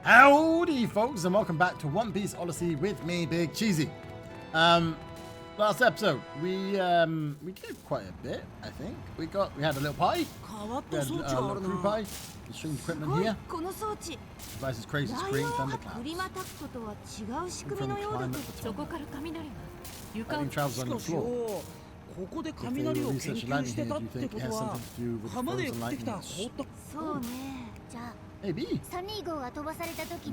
Howdy, folks, and welcome back to One Piece Odyssey with me, Big Cheesy. Last episode we did quite a bit. I think we had a little party. We had a little crew party. The stream equipment here. Device's crazy screen, thunderclouds. From climb at the top. Lightning travels on the floor. If they were researching lightning here, do you think it has something to do with frozen lightning? Maybe.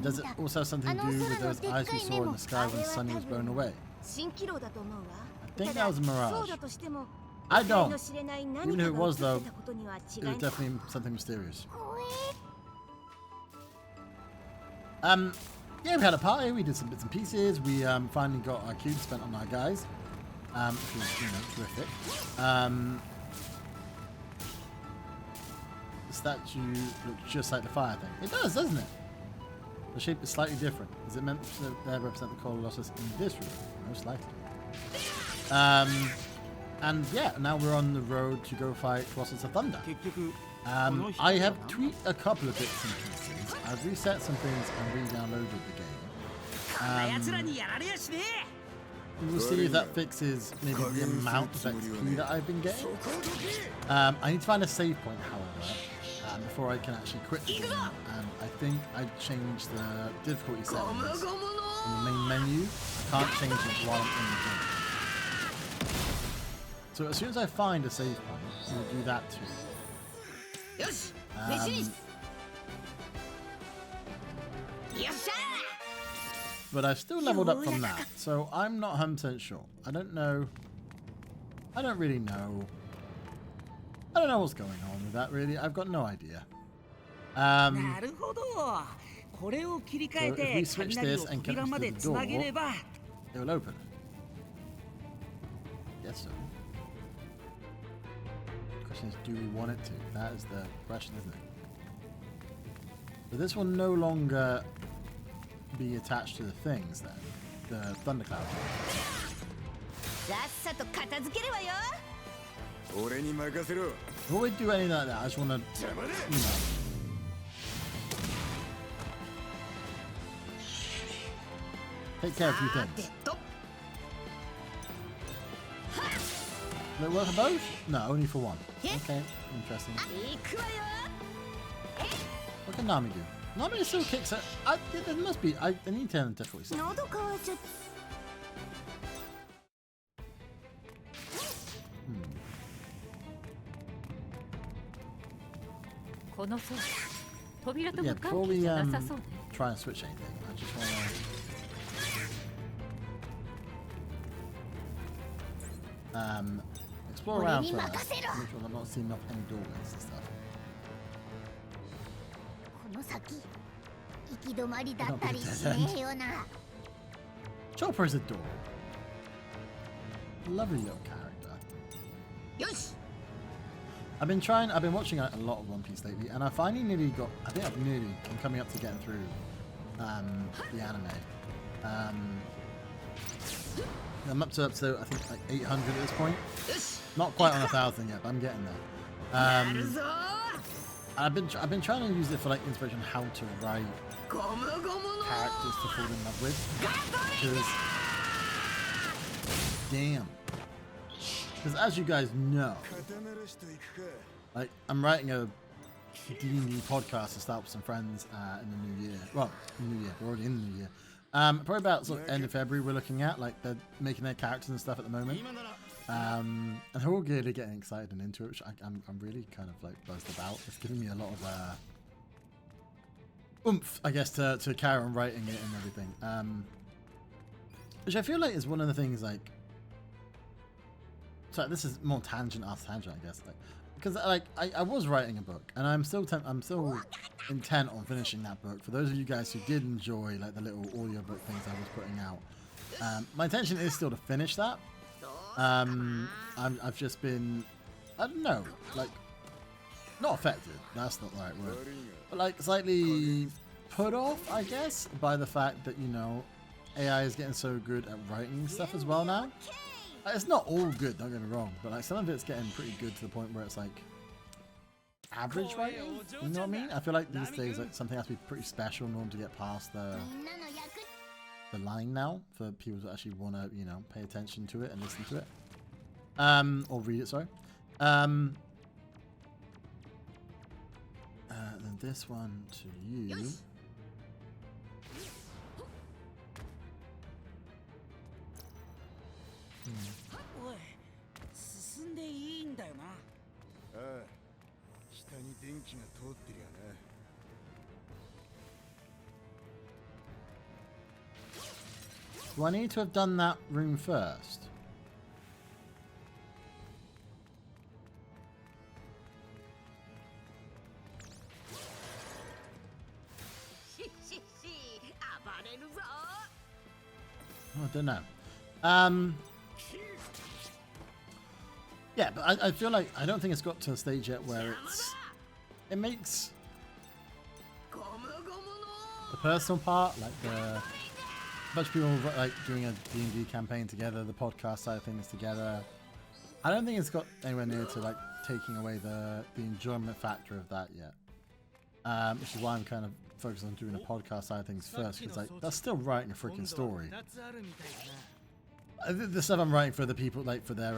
Does it also have something to do with those eyes we saw in the sky when Sunny was blown away? I think that was a mirage. I don't. Even if it was, though, it was definitely something mysterious. Yeah, we had a party. We did some bits and pieces. We finally got our cubes spent on our guys, which was, terrific. The statue looks just like the fire thing. It does, doesn't it? The shape is slightly different. Is it meant to represent the Colossus in this room? Most likely. And yeah, now we're on the road to go fight Colossus of Thunder. I have tweaked a couple of bits and pieces. I've reset some things and re-downloaded the game. We'll see if that fixes maybe the amount of XP that I've been getting. I need to find a save point, however, before I can actually quit the game. And I think I changed the difficulty settings in the main menu. I can't change it while I'm in the game. So as soon as I find a save point, we'll do that too. But I've still leveled up from that, so I'm not 100% sure. I don't know. I don't really know. I don't know what's going on with that, really. I've got no idea. So if we switch this and connect to the door, it will open. Yes, so. The question is, do we want it to? That is the question, isn't it? But this will no longer be attached to the things then. The thundercloud. Before we do anything like that, I just want to, take care of a few things. Will it work for both? No, only for one. Okay, interesting. What can Nami do? Nami still kicks it. There must be. I need to turn difficulty set. Yeah, before we try and switch anything, I just want to explore around first. Make sure I'm not seeing any doorways and stuff. Chopper is adorable. Lovely little character. I've been watching a lot of One Piece lately, and I finally nearly got, I'm coming up to getting through the anime. I'm up to episode, I think, like 800 at this point. Not quite on 1,000 yet, but I'm getting there. I've been trying to use it for like inspiration on how to write characters to fall in love with. Because as you guys know, like I'm writing a D&D podcast to start with some friends in the new year. Well, new year, we're already in the new year. Probably about sort of end of February we're looking at, like they're making their characters and stuff at the moment. And they're all really getting excited and into it, which I'm really kind of like buzzed about. It's giving me a lot of oomph, I guess, to carry on writing it and everything. Which I feel like is one of the things, like, so this is more tangent after tangent, I guess, like, because like I was writing a book, and I'm still intent on finishing that book. For those of you guys who did enjoy like the little audiobook things I was putting out, my intention is still to finish that. I've just been, I don't know, like, not affected, that's not the right word, but like slightly put off, I guess, by the fact that, AI is getting so good at writing stuff as well now. It's not all good, don't get me wrong, but like some of it's getting pretty good to the point where it's like, average writing. You know what I mean? I feel like these days like something has to be pretty special in order to get past the line now for people that actually want to, you know, pay attention to it and listen to it. Or read it, sorry. Then this one to you. Do I need to have done that room first? I don't know. Yeah, but I feel like I don't think it's got to a stage yet where it makes the personal part, like a bunch of people like doing a D&D campaign together, the podcast side of things together. I don't think it's got anywhere near to like taking away the enjoyment factor of that yet. Which is why I'm kind of focused on doing the podcast side of things first, because like that's still writing a freaking story. The stuff I'm writing for the people, like for their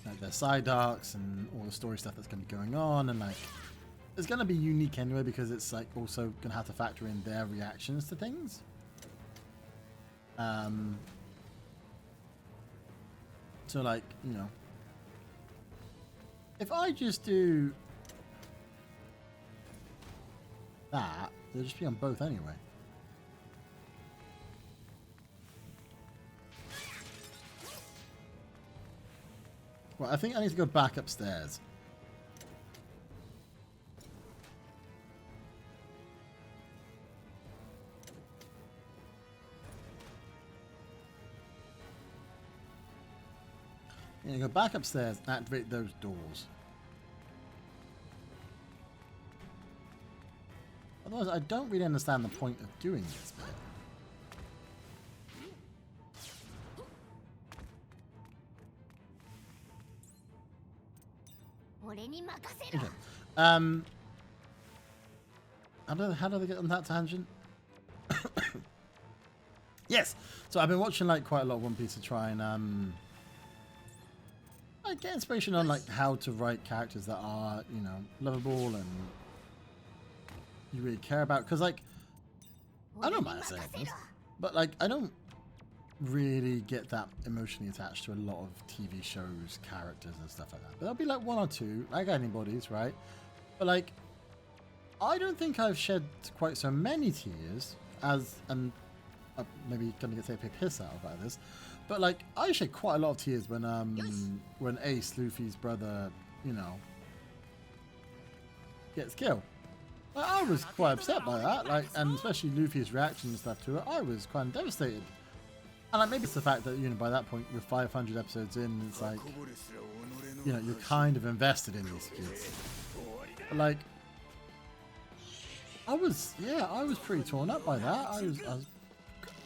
like their side arcs and all the story stuff that's going to be going on, and like it's going to be unique anyway because it's like also going to have to factor in their reactions to things. So like, you know, if I just do that, it'll just be on both anyway. Well, I think I need to go back upstairs. Yeah, go back upstairs and activate those doors. Otherwise, I don't really understand the point of doing this bit. Okay. How do they get on that tangent? Yes. So I've been watching like quite a lot of One Piece to try and like get inspiration on like how to write characters that are, you know, lovable and you really care about. Because like I don't mind saying this, but like I don't really get that emotionally attached to a lot of TV shows, characters and stuff like that. But there'll be like one or two, like anybody's, right? But like I don't think I've shed quite so many tears as, and maybe gonna take a piss out about this, but like I shed quite a lot of tears when Ace, Luffy's brother, you know, gets killed. Like, I was quite upset by that, like, and especially Luffy's reaction and stuff to it. I was quite devastated. And like maybe it's the fact that, you know, by that point you're 500 episodes in, it's like, you know, you're kind of invested in these kids. But like I was pretty torn up by that. I was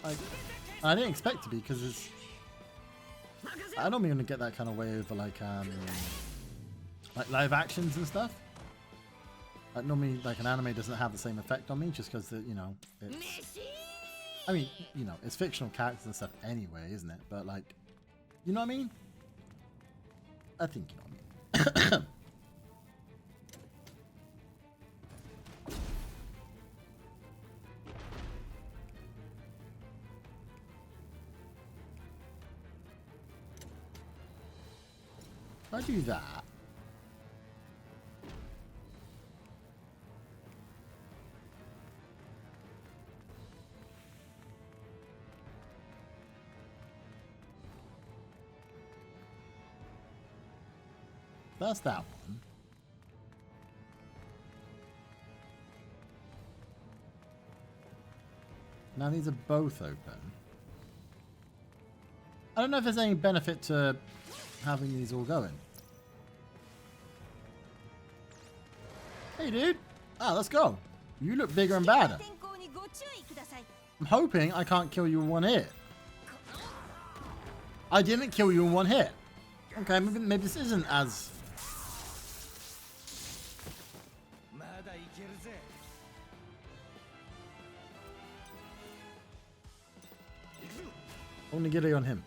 like, I didn't expect to be, because it's, I don't mean to get that kind of way over like live actions and stuff. Like normally, like an anime doesn't have the same effect on me just because, you know, it's, I mean, you know, it's fictional characters and stuff anyway, isn't it? But like, you know what I mean? I think you know what I mean. If I do that, that's that one. Now these are both open. I don't know if there's any benefit to having these all going. Hey dude! Ah, let's go. You look bigger and badder. I'm hoping I can't kill you in one hit. I didn't kill you in one hit. Okay, maybe this isn't as Only Gilly on him.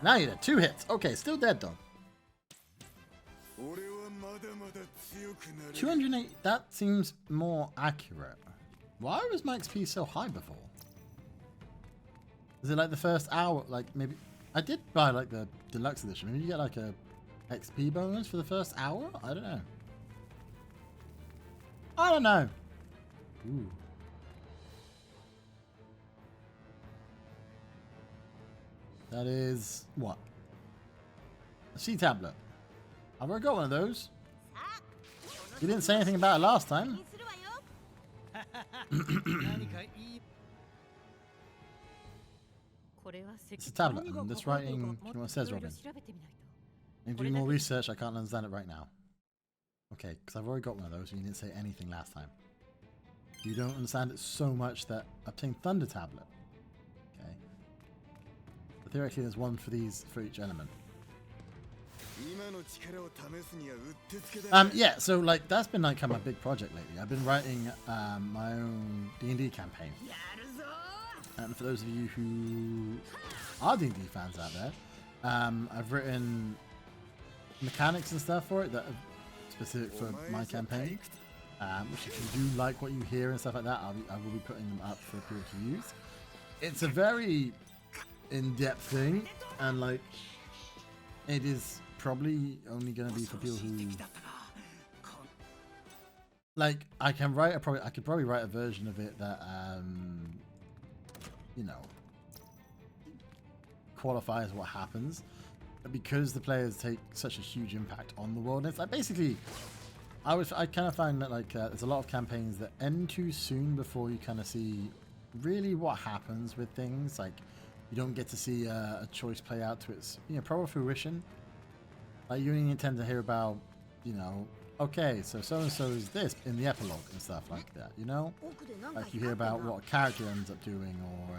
Now you're dead. 2 hits. Okay, still dead though. 208. That seems more accurate. Why was my XP so high before? Is it like the first hour? Like maybe I did buy like the deluxe edition. Maybe you get like a XP bonus for the first hour? I don't know. I don't know. Ooh. That is what? A sea tablet. I've already got one of those. You didn't say anything about it last time. It's a tablet, and this writing, you know what it says, Robin? Need to do more research, I can't understand it right now. Okay, because I've already got one of those, and you didn't say anything last time. You don't understand it so much that obtain Thunder Tablet. Okay. But theoretically, there's one for these, for each element. Yeah, so like that's been like kind of a big project lately. I've been writing my own D&D campaign. And for those of you who are D&D fans out there, I've written mechanics and stuff for it that are specific for my campaign. Which if you do like what you hear and stuff like that, I will be putting them up for people to use. It's a very in-depth thing, and like it is probably only going to be for people who like. I could probably write a version of it that you know, qualifies what happens, but because the players take such a huge impact on the world, it's like basically I kind of find that like there's a lot of campaigns that end too soon before you kind of see really what happens with things. Like you don't get to see a choice play out to its proper fruition. Like you only tend to hear about, okay, so and so is this in the epilogue and stuff like that. Like you hear about what a character ends up doing, or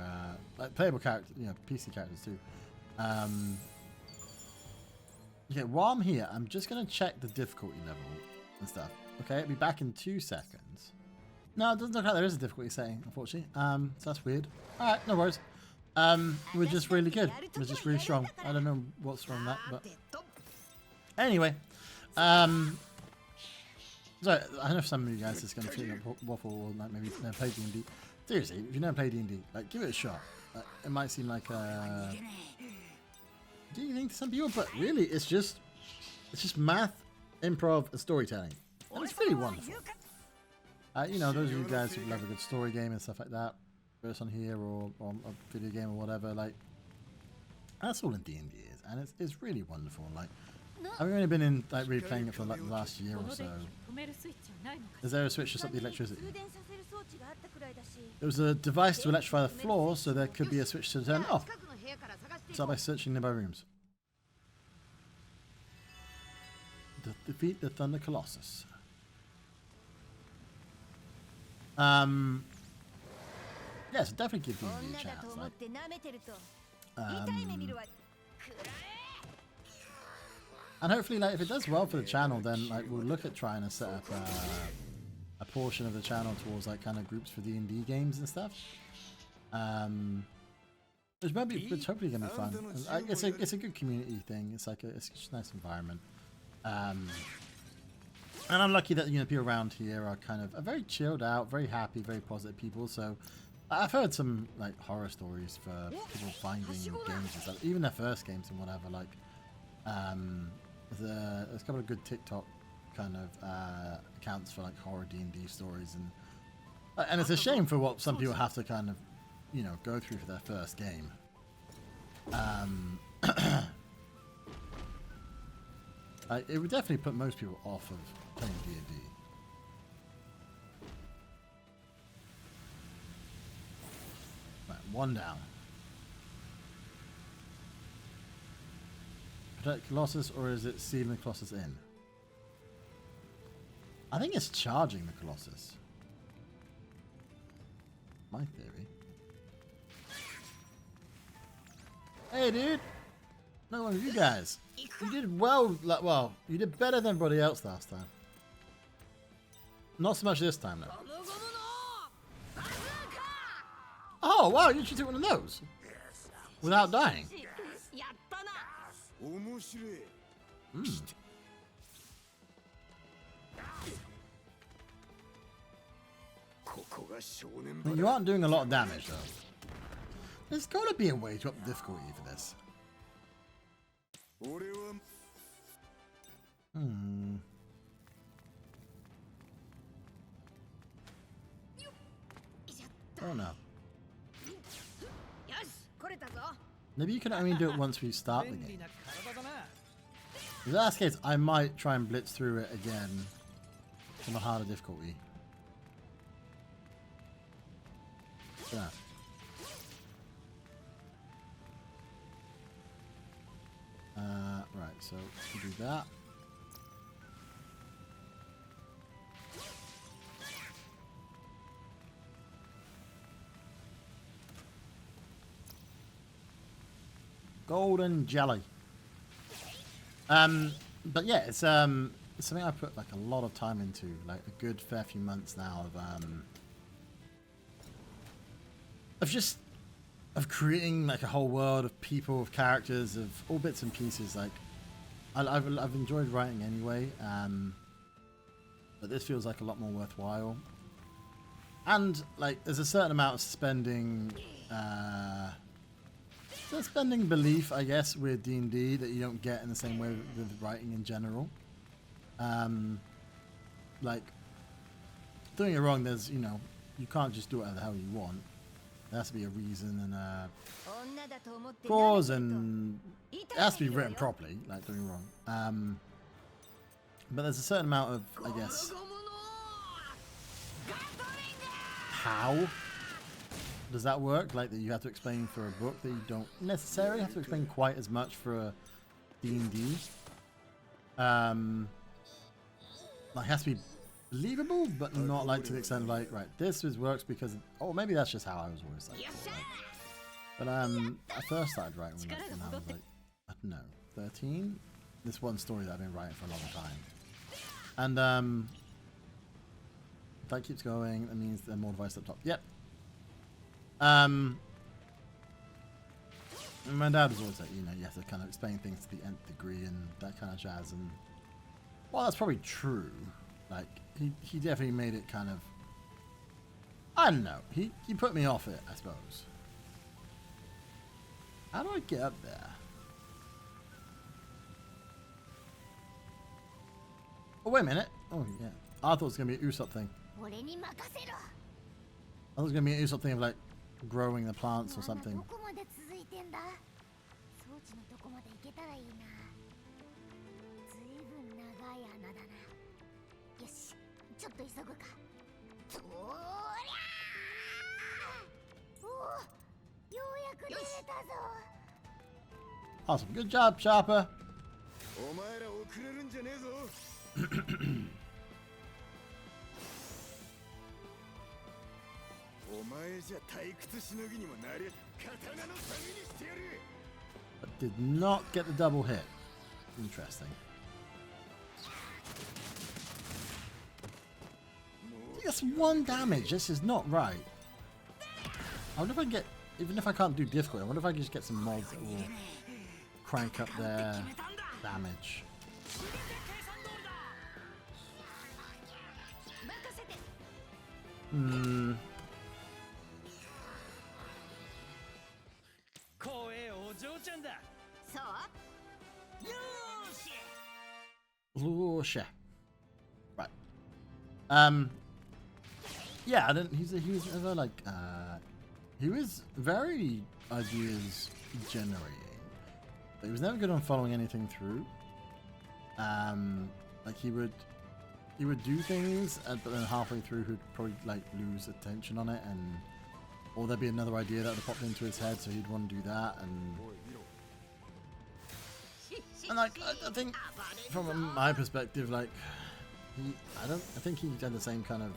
like playable characters, PC characters too. Okay, while I'm here, I'm just gonna check the difficulty level and stuff. Okay, I'll be back in 2 seconds. No, it doesn't look like there is a difficulty setting, unfortunately. So that's weird. Alright, no worries. We're just really good. We're just really strong. I don't know what's wrong with that, but anyway. So I know some of you guys is gonna feel like waffle, or like maybe never played D&D. Seriously, if you never played D&D, like give it a shot. It might seem like do you think to some people, but really it's just math, improv, and storytelling, and it's really wonderful. Those of you guys who love a good story game and stuff like that, whether it's on here or a video game or whatever, like that's all in D&D is, and it's really wonderful. Like I've only been in like really playing it for like the last year or so. Is there a switch to stop the electricity? There was a device to electrify the floor, so there could be a switch to turn it off. Start by searching nearby rooms. Defeat the Thunder Colossus. Yeah, so definitely give D&D a chance. Like, and hopefully, like, if it does well for the channel, then like we'll look at trying to set up a portion of the channel towards like kind of groups for D&D games and stuff. Which might be, it's hopefully gonna be fun. It's a good community thing. It's like it's just a nice environment. And I'm lucky that people around here are kind of very chilled out, very happy, very positive people. So I've heard some like horror stories for people finding games and stuff, even their first games and whatever. Like there's a couple of good TikTok kind of accounts for like horror D&D stories, and it's a shame for what some people have to kind of go through for their first game. It would definitely put most people off of playing D&D. Right, 1 down. Protect Colossus, or is it sealing the Colossus in? I think it's charging the Colossus. My theory. Hey, dude! Another one of you guys. You did well. Well, you did better than everybody else last time. Not so much this time, though. Oh, wow, you should do one of those. Without dying. Well, you aren't doing a lot of damage, though. There's got to be a way to up the difficulty for this. Oh no. Maybe you can only do it once we start the game. In that case, I might try and blitz through it again on a harder difficulty. Yeah. Right, so we do that. Golden jelly. But yeah, it's something I put like a lot of time into, like a good fair few months now of creating like a whole world of people, of characters, of all bits and pieces. Like I've enjoyed writing anyway, but this feels like a lot more worthwhile. And like there's a certain amount of spending belief, I guess, with D&D that you don't get in the same way with writing in general. Like doing it wrong, there's, you know, you can't just do whatever the hell you want. There has to be a reason and a cause, and it has to be written properly, like doing wrong. But there's a certain amount of, I guess, how does that work? Like that you have to explain for a book that you don't necessarily have to explain quite as much for a D&D. Like it has to be believable, but not like to the extent of like, right, this works because, oh, maybe that's just how I was always like. But I first started writing when I was like, I don't know, 13. This one story that I've been writing for a long time, and if that keeps going, that means there are more devices up top. Yep. My dad was always like, you know, you have to kind of explain things to the nth degree and that kind of jazz, and well, that's probably true. Like he definitely made it kind of, I don't know, he put me off it, I suppose. How do I get up there? Oh, wait a minute. Oh yeah, I thought it was gonna be a Usopp thing. I thought it was gonna be an Usopp thing of like growing the plants or something. Awesome. Good job, Chopper. But did not get the double hit. Interesting. That's 1 damage. This is not right. I wonder if I can get, even if I can't do difficult, I wonder if I can just get some mods that will crank up their damage. Lucia. Right. Yeah, I didn't. He was ever like he was very ideas generating, but he was never good on following anything through. Like he would do things, but then halfway through he'd probably like lose attention on it, and or there'd be another idea that would pop into his head, so he'd want to do that, and like I think from my perspective, like I think he had the same kind of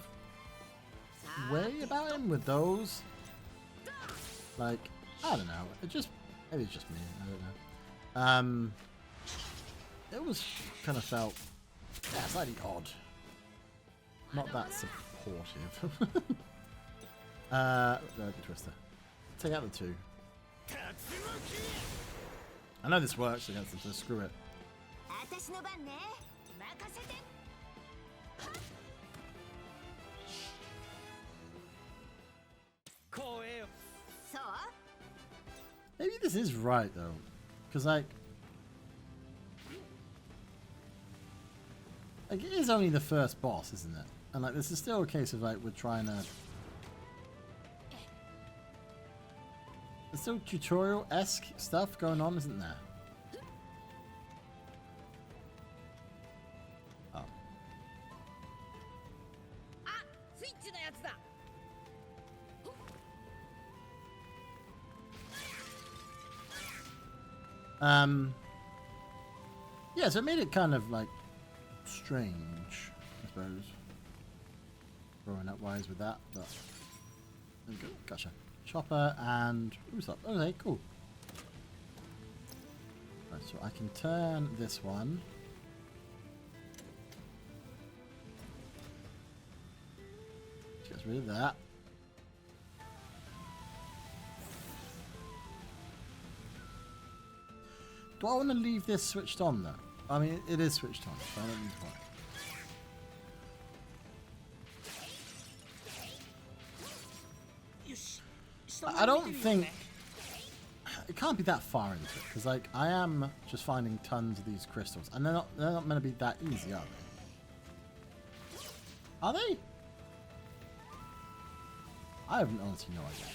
way about him with those. Like I don't know, maybe it's just me. I don't know. It was kind of felt slightly odd, not that supportive. Twister. take out the 2. I know this works against them, so screw it. Maybe this is right though, because like it is only the first boss, isn't it? And like this is still a case of like we're trying to. There's still tutorial-esque stuff going on, isn't there? Oh. Yeah, so it made it kind of like strange, I suppose. Growing up wise with that, but there we go. Gotcha. Chopper and Usopp. Okay, cool. Right, so I can turn this one. Gets rid of that. Do I want to leave this switched on though? I mean, it is switched on, so I don't need to. I don't think it can't be that far into it because, like, I am just finding tons of these crystals, and they're not meant to be that easy, are they? Are they? I have honestly no idea.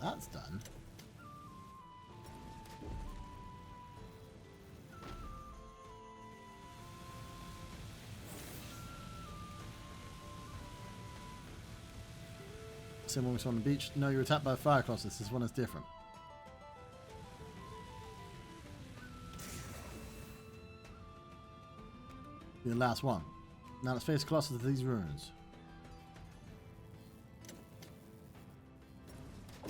That's done. When we saw on the beach. No, you were attacked by a fire colossus. This one is different. The last one. Now let's face colossus to these ruins. I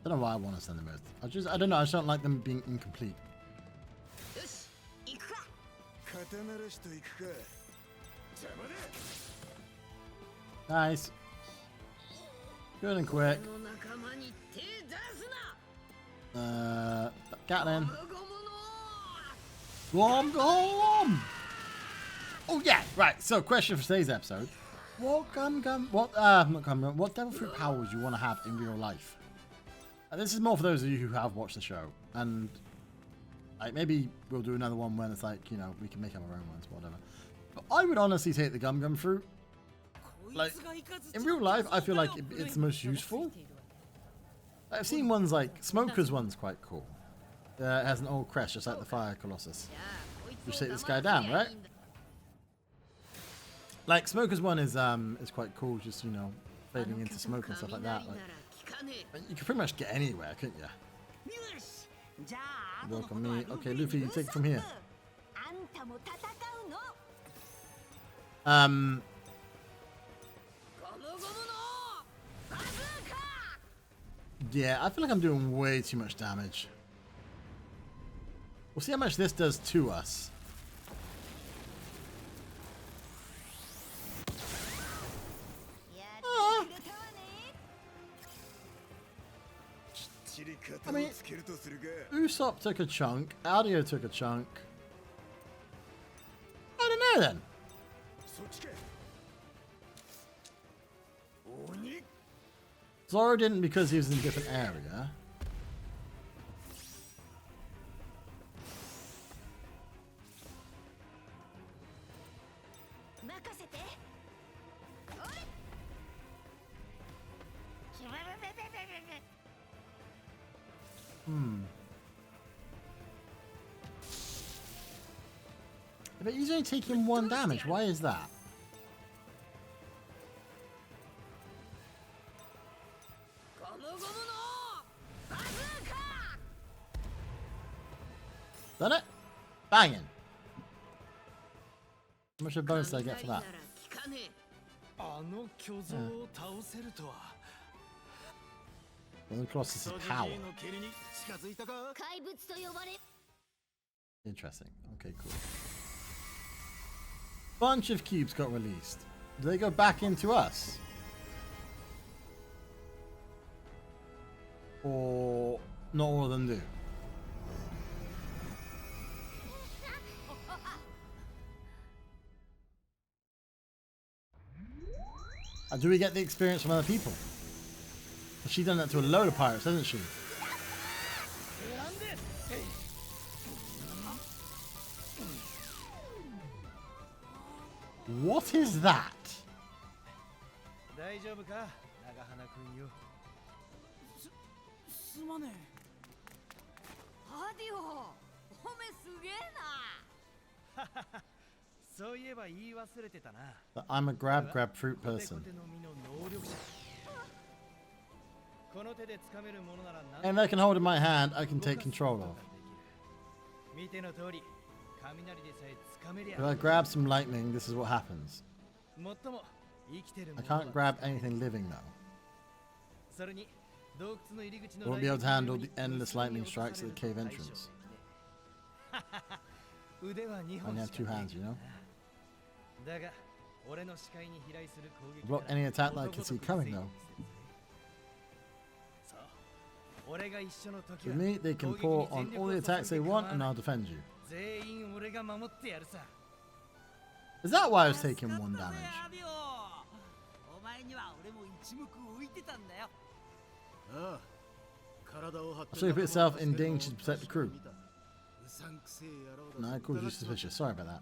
don't know why I want to send them both. I don't know. I just don't like them being incomplete. Nice. Good and quick. Gatlin. Glom. Oh yeah, right. So, question for today's episode: what what devil fruit power would you want to have in real life? This is more for those of you who have watched the show, and like maybe we'll do another one when it's like, you know, we can make up our own ones, whatever. But I would honestly take the gum fruit. Like, in real life, I feel like it's the most useful. I've seen ones like Smoker's one's quite cool. It has an old crest, just like the Fire Colossus. You take this guy down, right? Like Smoker's one is quite cool, just, you know, fading into smoke and stuff like that. Like, you can pretty much get anywhere, couldn't you? Welcome me. Okay, Luffy, you take it from here. Yeah, I feel like I'm doing way too much damage. We'll see how much this does to us. I mean, Usopp took a chunk, Audio took a chunk. I don't know then. Zoro didn't because he was in a different area. But he's only taking 1 damage. Why is that? Done it? Banging. How much of a bonus did I get for that? Well, the Colossus' power. Interesting. Okay, cool. Bunch of cubes got released. Do they go back into us? Or not all of them do? Do we get the experience from other people? She's done that to a load of pirates, hasn't she? What is that? I'm a grab fruit person. And I can hold in my hand, I can take control of. If I grab some lightning, this is what happens. I can't grab anything living though. I won't be able to handle the endless lightning strikes at the cave entrance. I only have two hands, you know? Block any attack that I can see coming though. With me, they can pour on all the attacks they want and I'll defend you. Is that why I was taking 1 damage? So you put yourself in danger to protect the crew. No, I called you suspicious. Sorry about that.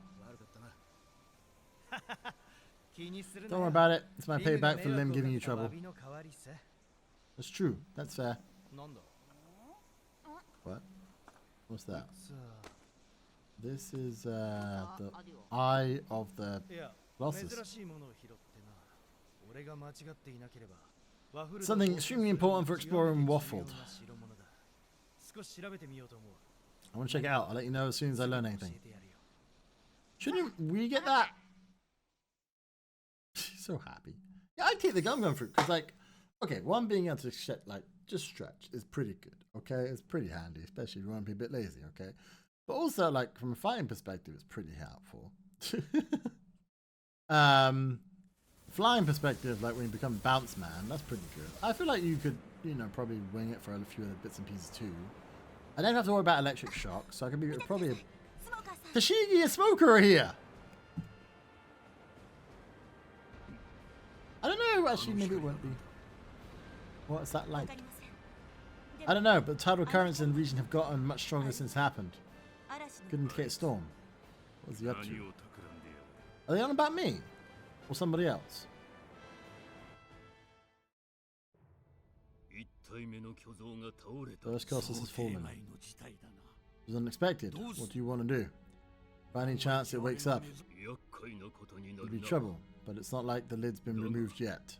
Don't worry about it. It's my payback for Lim giving you trouble. That's true. That's fair. What? What's that? This is the eye of the Colossus. Something extremely important for exploring Waffled. I want to check it out. I'll let you know as soon as I learn anything. Shouldn't we get that? She's so happy. Yeah, I'd take the gum fruit because, like, okay, one being able to just stretch is pretty good. Okay, it's pretty handy, especially if you want to be a bit lazy. Okay, but also, like, from a fighting perspective, it's pretty helpful. Flying perspective, like when you become Bounce Man, that's pretty good. I feel like you could, you know, probably wing it for a few other bits and pieces too. I don't have to worry about electric shock, so I can be probably a... Tashigi and Smoker are here! I don't know, actually maybe it won't be. What's that like? I don't know, but tidal currents in the region have gotten much stronger since it happened. Could indicate a storm. What is he up to? Are they on about me? Or somebody else? First Colossus has fallen. It was unexpected. What do you want to do? By any chance it wakes up, it'll be trouble, but it's not like the lid's been removed yet.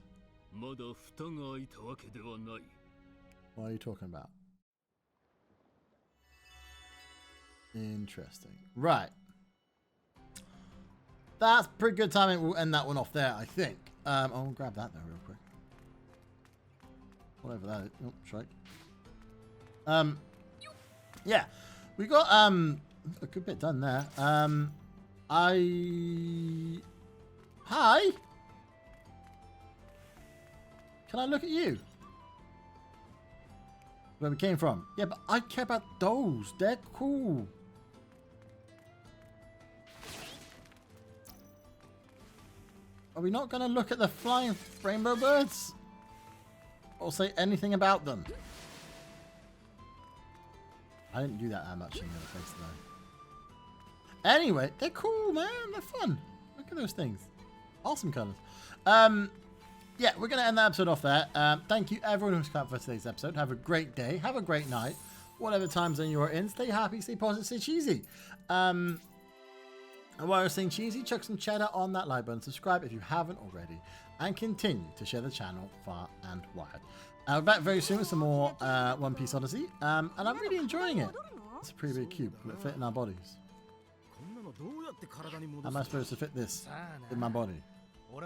What are you talking about? Interesting. Right. That's pretty good timing. We'll end that one off there, I think. I'll grab that though real quick. Whatever that is. Oh, strike. Yeah. We got a good bit done there. Hi. Can I look at you? Where we came from. Yeah, but I care about those. They're cool. Are we not going to look at the flying rainbow birds? Or say anything about them? I didn't do that much in the other place though. Anyway, they're cool, man. They're fun. Look at those things. Awesome colours. Yeah, we're going to end the episode off there. Thank you everyone who's come out for today's episode. Have a great day. Have a great night. Whatever time zone you're in. Stay happy, stay positive, stay cheesy. And while you're saying cheesy, chuck some cheddar on that like button. Subscribe if you haven't already. And continue to share the channel far and wide. I'll be back very soon with some more One Piece Odyssey. And I'm really enjoying it. It's a pretty big cube. Will it fit in our bodies? How am I supposed to fit this in my body? I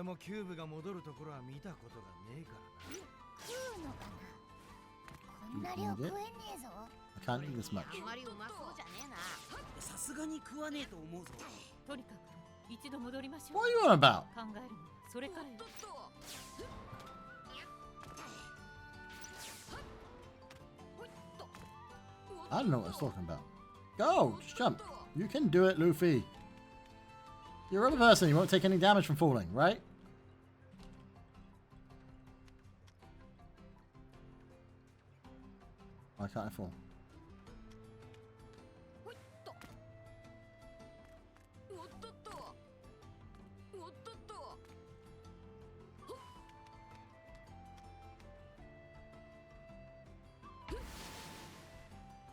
can't eat this much. What are you on about? I don't know what I was talking about. Go! Just jump. You can do it, Luffy. You're a rubber person. You won't take any damage from falling, right? Why can't I fall?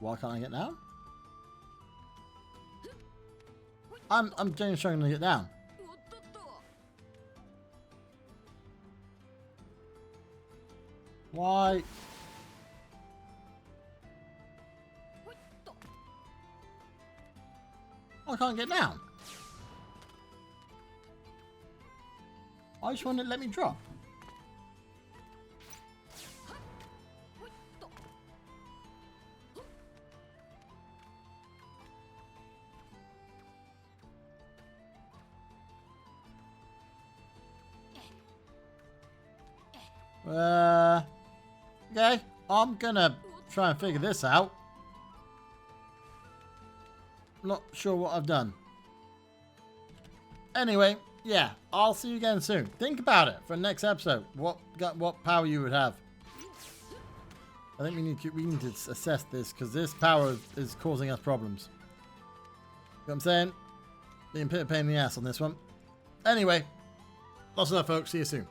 Why can't I get down? I'm genuinely struggling to get down. Why? I can't get down. I just want to let me drop. Okay, I'm gonna try and figure this out. Not sure what I've done. Anyway, yeah, I'll see you again soon. Think about it for the next episode. What power you would have. I think we need to assess this because this power is causing us problems. You know what I'm saying? Being a bit of a pain in the ass on this one. Anyway, lots of love, folks. See you soon.